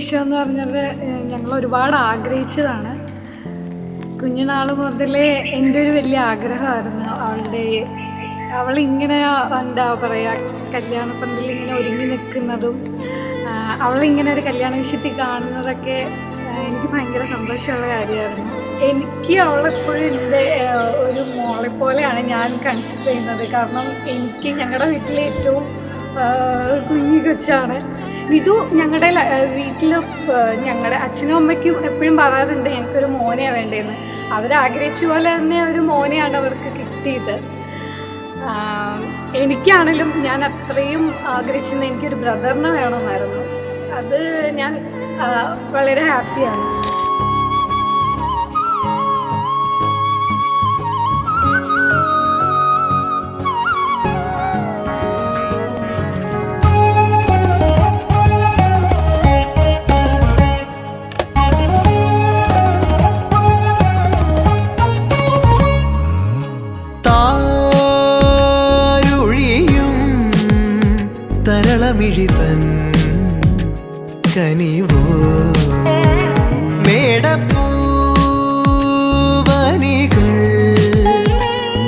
നിമിഷം എന്ന് പറഞ്ഞത് ഞങ്ങൾ ഒരുപാട് ആഗ്രഹിച്ചതാണ്. കുഞ്ഞുനാൾ മുതലേ എൻ്റെ ഒരു വലിയ ആഗ്രഹമായിരുന്നു അവളിങ്ങനെ എന്താ പറയുക, കല്യാണപ്പന്തലിൽ ഇങ്ങനെ ഒരുങ്ങി നിൽക്കുന്നതും അവളിങ്ങനെ ഒരു കല്യാണ വിഷയത്തിൽ കാണുന്നതൊക്കെ എനിക്ക് ഭയങ്കര സന്തോഷമുള്ള കാര്യമായിരുന്നു. എനിക്ക് അവളെപ്പോഴും എൻ്റെ ഒരു മോളെ പോലെയാണ് ഞാൻ കൺസിഡർ ചെയ്യുന്നത്. കാരണം എനിക്ക് ഞങ്ങളുടെ വീട്ടിലെ ഏറ്റവും കുഞ്ഞു കൊച്ചാണ്. വിധു ഞങ്ങളുടെ വീട്ടിൽ ഞങ്ങളുടെ അച്ഛനും അമ്മയ്ക്കും എപ്പോഴും പറയാറുണ്ട് ഞങ്ങൾക്കൊരു മോനെയാണ് വേണ്ടതെന്ന്. അവരാഗ്രഹിച്ച പോലെ തന്നെ ഒരു മോനെയാണ് അവർക്ക് കിട്ടിയത്. എനിക്കാണെങ്കിലും ഞാൻ അത്രയും ആഗ്രഹിച്ചത് എനിക്കൊരു ബ്രദറിനെ വേണമെന്നായിരുന്നു. അത് ഞാൻ വളരെ ഹാപ്പിയാണ്. തരളമിഴിതൻ കനിവോ മേടപ്പൂവനികൾ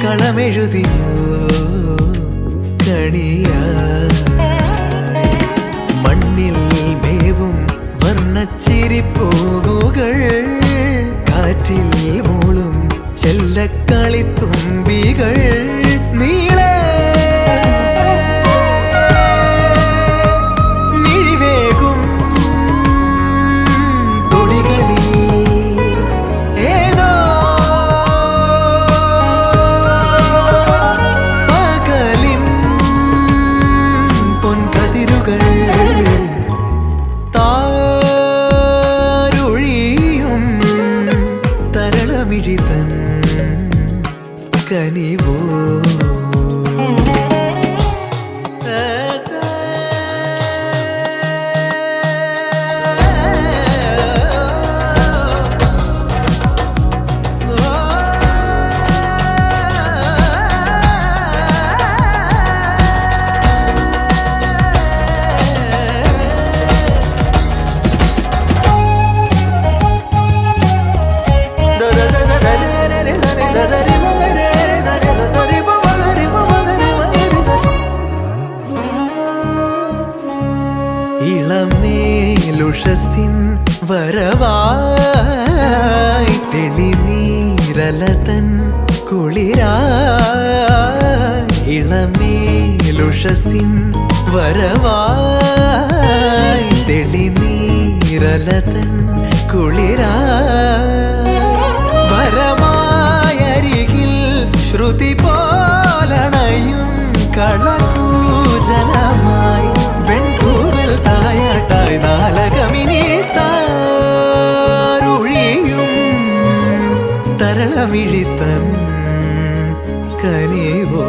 കളമെഴുതിയോ കണിയ മണ്ണിൽ മേവും വർണ്ണച്ചിരിപ്പൂവുകൾ കാറ്റിൽ മൂളും ചെല്ലക്കളിത്തുമ്പികൾ നീള തരളമിഴിതൻ കനിവോ ഇളമേലുഷസിൻ വരവായി തെളിനീരലതൻ കുളിരായി ഇളമേലുഷസിൻ വരവായി തെളിനീരലതൻ കുളിരായി വരമായരികിൽ ശ്രുതി പോലണയും കളകൂജലമായി വെൺകൂവൽ തായാട്ടായി നാലകമിനി താരുഴിയും തരളമിഴിതൻ കനിവോ